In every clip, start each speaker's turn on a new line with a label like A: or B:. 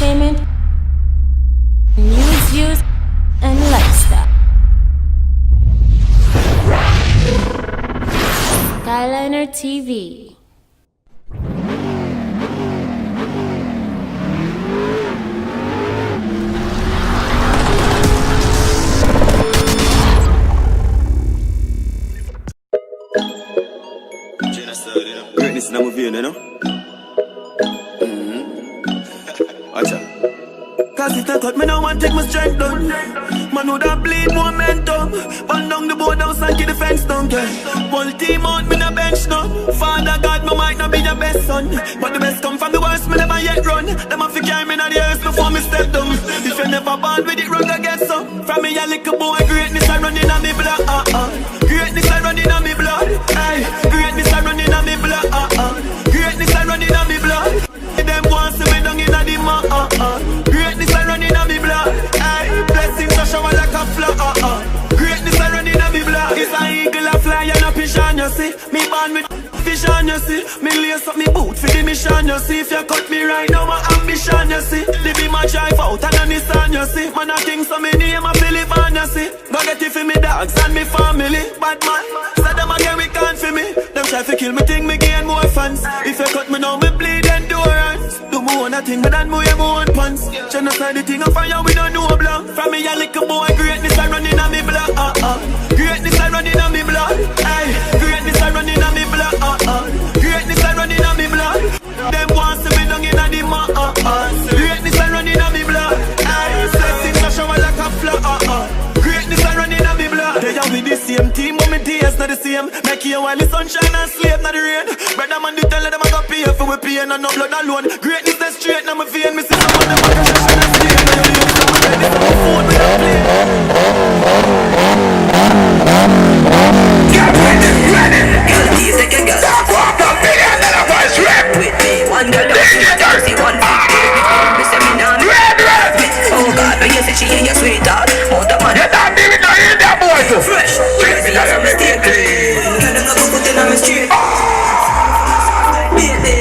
A: entertainment, news, views, and lifestyle. Skyliner TV.
B: Greatness in our vein, you know? Watch out. Cause if they cut me now and take my strength down, man would have bleed momentum. Burn down the board down, sank the fence down, yeah. Whole team out, me no bench now. Father God, me might not be your best son, but the best come from the worst, me never yet run. Them have to carry me on the earth before me step down. If you never born with it, run go get some. From me a little boy, greatness I running on me blood, Greatness I running on me blood, hey. Greatness I running on me blood, Greatness I running on me blood. Them want to me down in the mud, Greatness I running on me blood, hey. Blessings I shower like a flood, Greatness I running on me blood. It's an eagle a fly and a pigeon, you see. Me born with vision, you see. Me lace up me boot for the mission, you see. If you cut me right now, my ambition, you see. The be my drive out and a Nissan, you see. Man a king, so me name a Philip and you see. Go get it for me dogs and me family. Bad man, say them again we can't for me. Them try to kill me, think me gain more fans. If you cut me now, me bleed endurance. Do me one a thing, but then me wear my own pants. Genocide the thing of fire, we don't know blood. From me a little boy, greatness I running on me blood, Greatness I running on me blood, hey. Greatness I running on me blood, Greatness I running on me blood. Them want to me down in the mud, Greatness I running on me blood, hey. Blessings I shower like a flood, Greatness I running on me blood. They are with the same team, but me days not the same. Make you while the sunshine and sleep not the rain. Brother man, you tell them I got pay for we pain and no blood alone. Greatness that's straight, now my vein. Me see someone them a confession and stay. Now you use some ready for my phone with a play.
C: Get ready. Girl, these like a girl. Stop walk up million dollar voice rap. With me, one girl down, she one me say me now. Oh God, when you say she ain't your sweetheart, out of man. You don't even know you that boy too fresh. Crazy as a mistake. Girl, them not go put in on me street. Baby.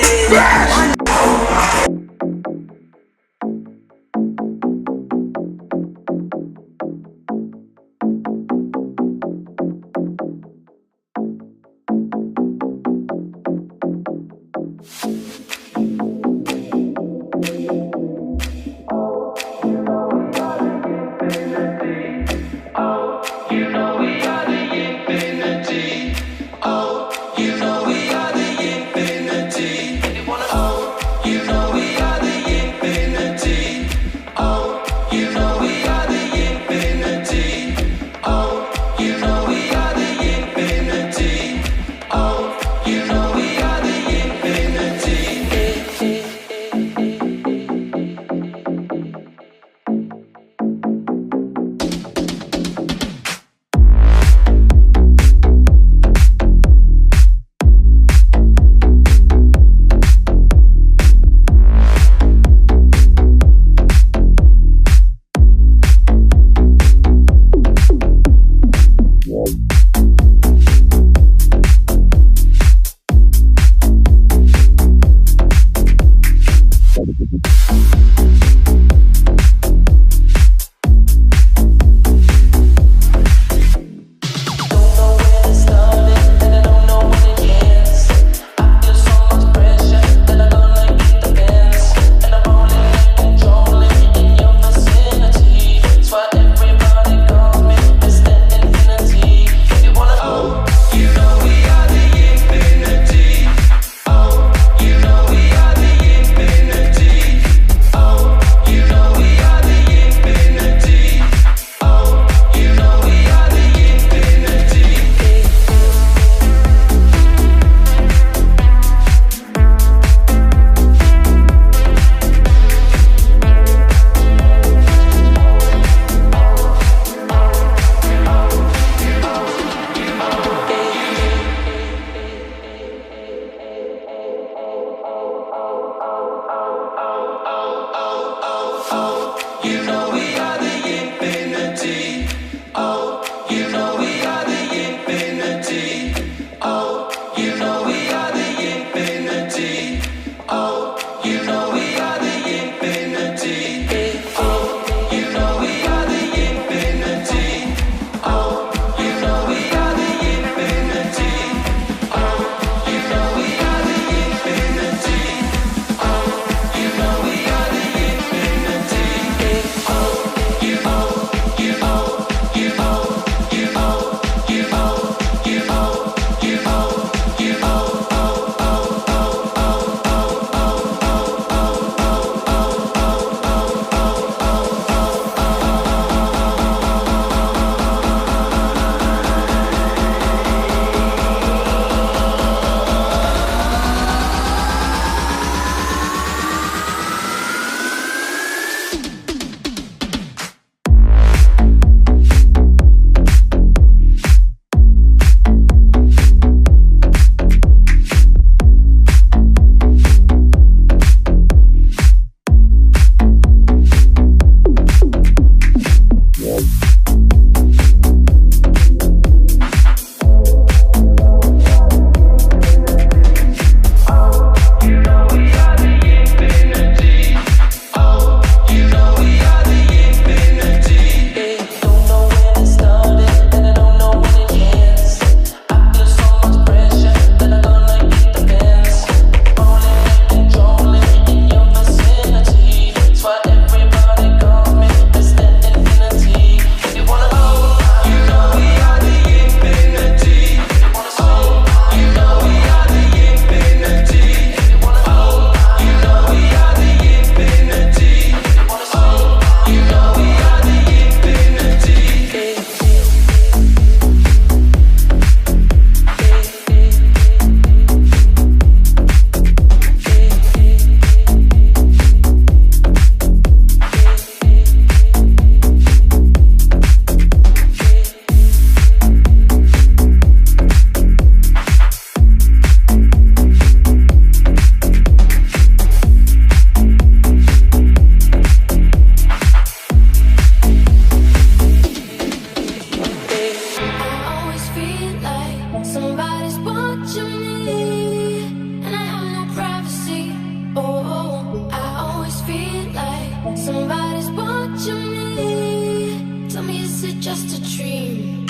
D: Somebody's watching me. Tell me, is it just a dream?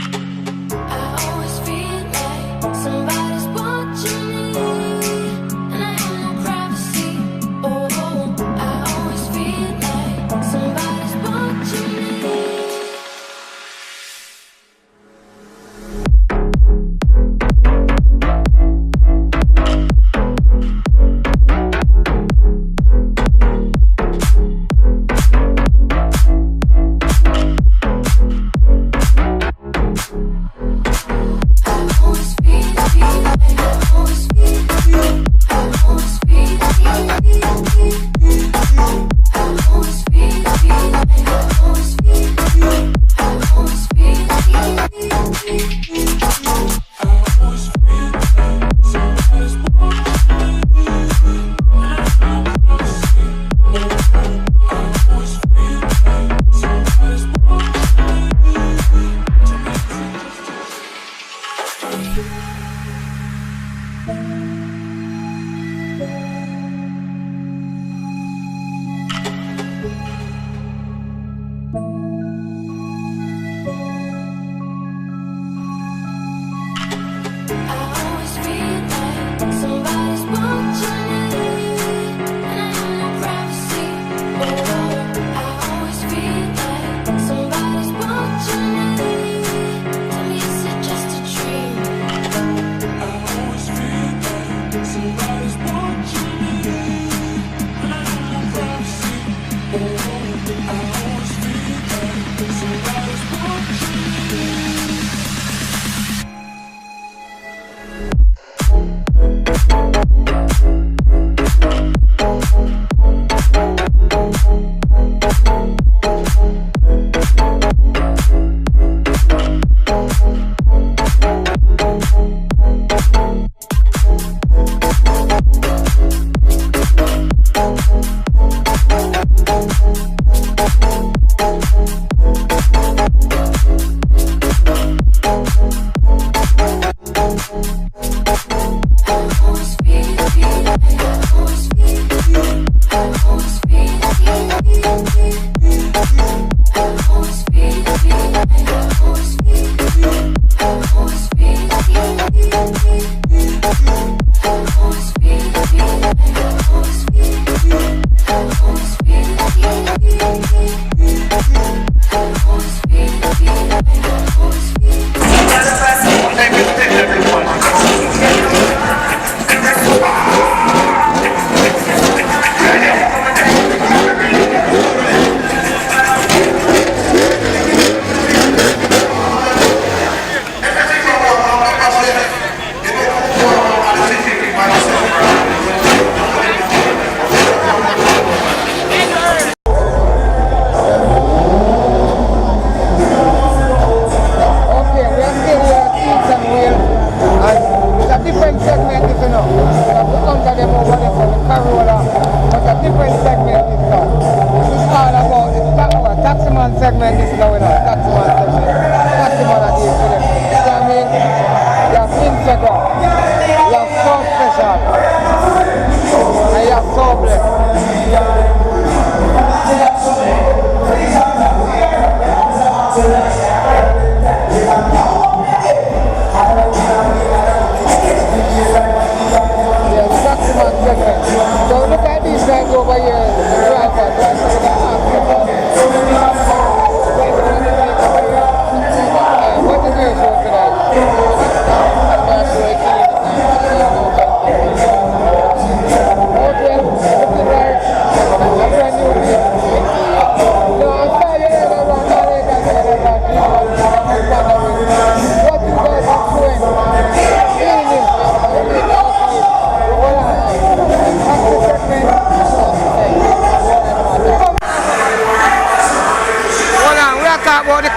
D: I always feel like somebody's watching me, and I have no privacy. Oh, I always feel like somebody's watching me.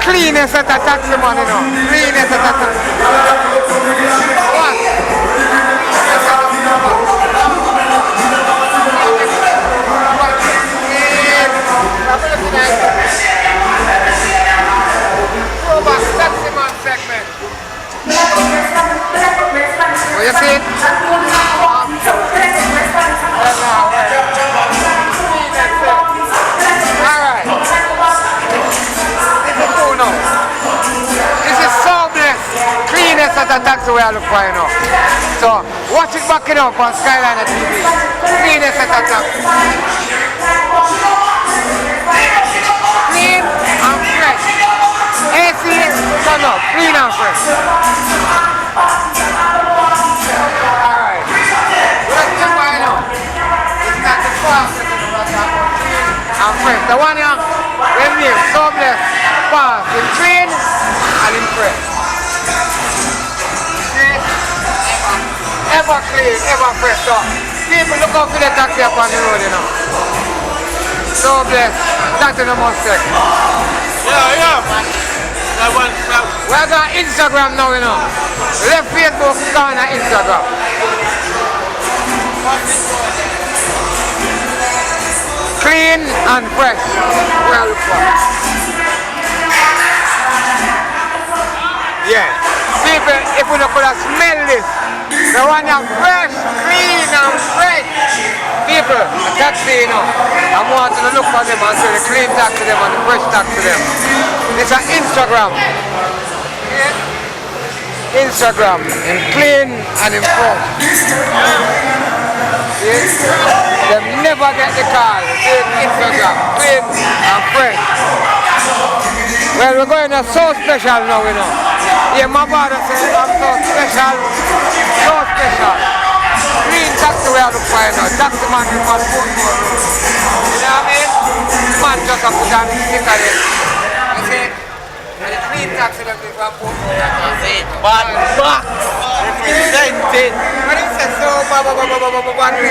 E: Cleanest at a taxi man, you know. Cleanest at a taxi. What? Taxi man segment. What you see? All taxi where I look for, you know. So, watch it back, you know, on Skyliner TV. Cleanest at the top. Clean and fresh. AC, turn up. Clean and fresh. Alright. Let's go by now. It's not the fastest in the clean and fresh. The one here, when we so blessed, fast, in clean and in fresh. Ever clean, ever fresh. So, people look out for the taxi up on the road, you know. So blessed. That's the mistake.
B: Yeah.
E: We got Instagram now, you know. Left Facebook, corner Instagram. Clean and fresh. Well done. Yeah. People, if we could have smell this, the one that fresh, clean and fresh. People, a taxi, you know, I want to look for them and say the clean taxi them and the fresh taxi them. It's an Instagram. Instagram, in clean and in fresh. Yes. They never get the call. Instagram, clean and fresh. Well, we're going to so special now, you know. Yeah, my brother said I'm so special. So special. Clean taxi we are looking for, you know. Taxi man is man food. You know what I mean? Man just have to put on the sticker there. You see? And the clean taxi that is man food.
B: Bad box. Represented.
E: What is it? So,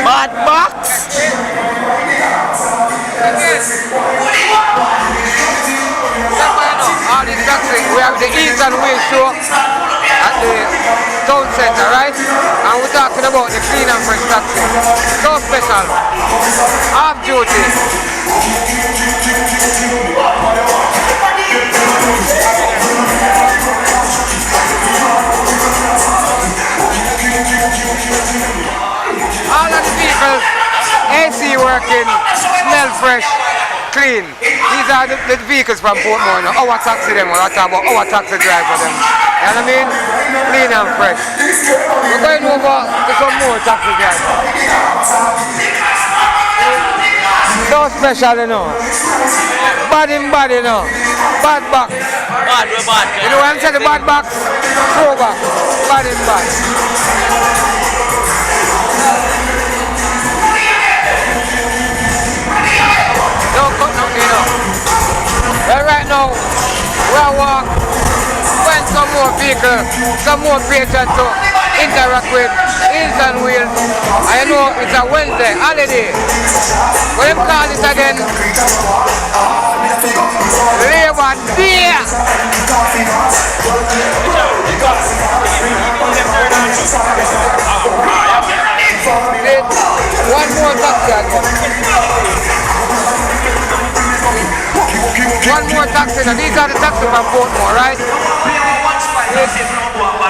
B: Bad box.
E: All these taxis, we have the East and West show at the town center, right? And we're talking about the clean and fresh taxi. So special. Half duty. All of the vehicles, AC working, smell fresh, clean. These are the vehicles from Portmore, you know. Our taxi them, we're talking about our taxi driver them. You know what I mean? Clean and fresh. We're going over to some more taxi drivers. So special, you know. Bad in bad, you know. Bad box.
B: Bad, we're bad.
E: You know what I'm saying? The bad box? Throw back. Bad in bad. Don't cut nothing, you know. Well, right now, we'll walk, find some more people, some more patrons to interact with, Hills and Wheels. I know it's a Wednesday, holiday. What them call it again? Labor Day! One more taxi again. One more taxi. Now these are the taxis from Portmore, right?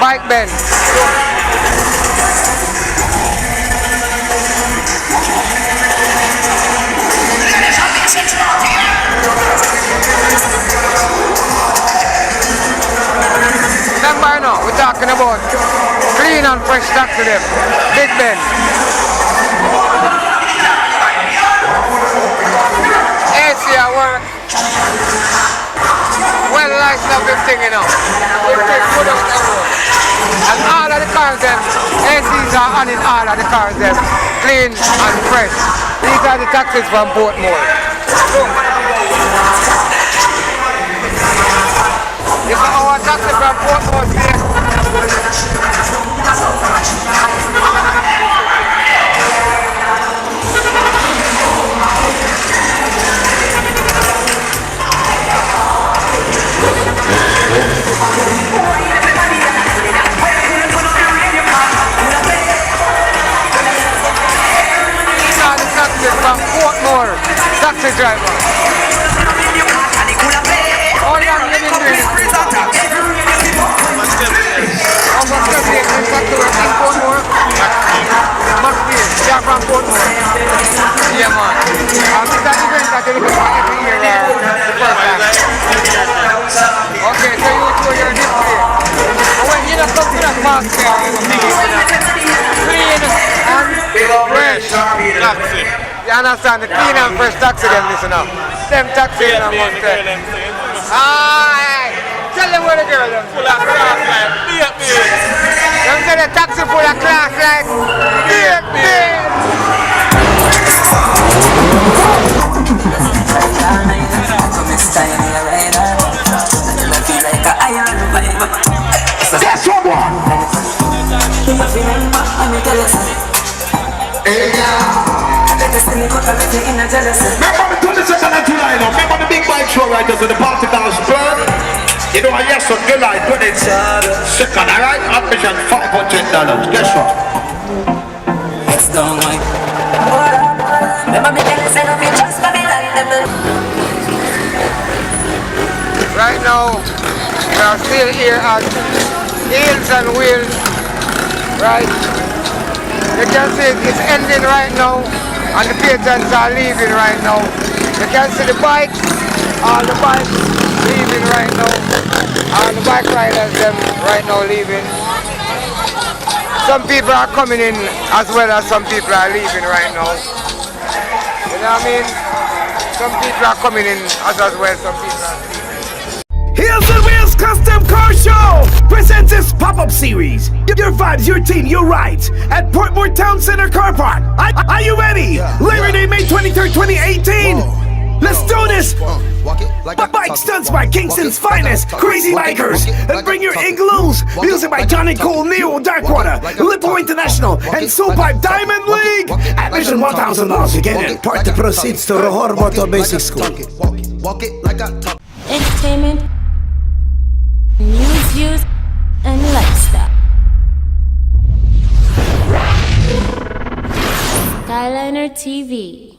E: Bike Benz. Remember now, we're talking about clean and fresh taxi them. Big Ben. AC at work. Well, nice love thing, you know. Everything good out the road. And all of the cars them, ACs are on in all of the cars them. Clean and fresh. These are the taxis from Portmore. Look. This is our taxi from Portmore here. From Portmore, taxi driver. All young living here. Almost every day, taxi work in Portmore. Must be, they are from Portmore. Yeah, man. It's an event that they look for every year, the first time. Okay, so you show your display. And when you don't come to that fast, understand? The clean and fresh taxi them listen up. Them taxi them must take. Alright. Tell them where the girl them full of class like them say the taxi full of class like
F: That's what one. Remember the 22nd of July now. Remember the big bike show riders in the party called Spur? You know, I yes on July 22nd, alright? Admission $500. Guess what?
C: It's done like. Remember me telling say no me just
E: right now, we are still here at Heels and Wheels, right? You can see it's ending right now, and the patrons are leaving right now. You can see the bikes, all the bikes leaving right now, all the bike riders them right now leaving. Some people are coming in as well as some people are leaving right now. You know what I mean? Some people are coming in as well, some people are leaving.
G: Heels and Wheels Custom Car Show presents this pop-up series. Your vibes, your team, your rides at Portmore Town Center Car Park. Are you ready? Labor Day, May 23rd, 2018. Let's do this. Bike stunts by Kingston's finest, Crazy Bikers. And bring your igloos. Music by Johnny Cole, Neo, Darkwater, Lippo International, and Soul Pipe Diamond League. Admission $1,000 to get in. Part the proceeds to Rohor Motor Basic School.
A: Entertainment, news, views, and lifestyle. Skyliner TV.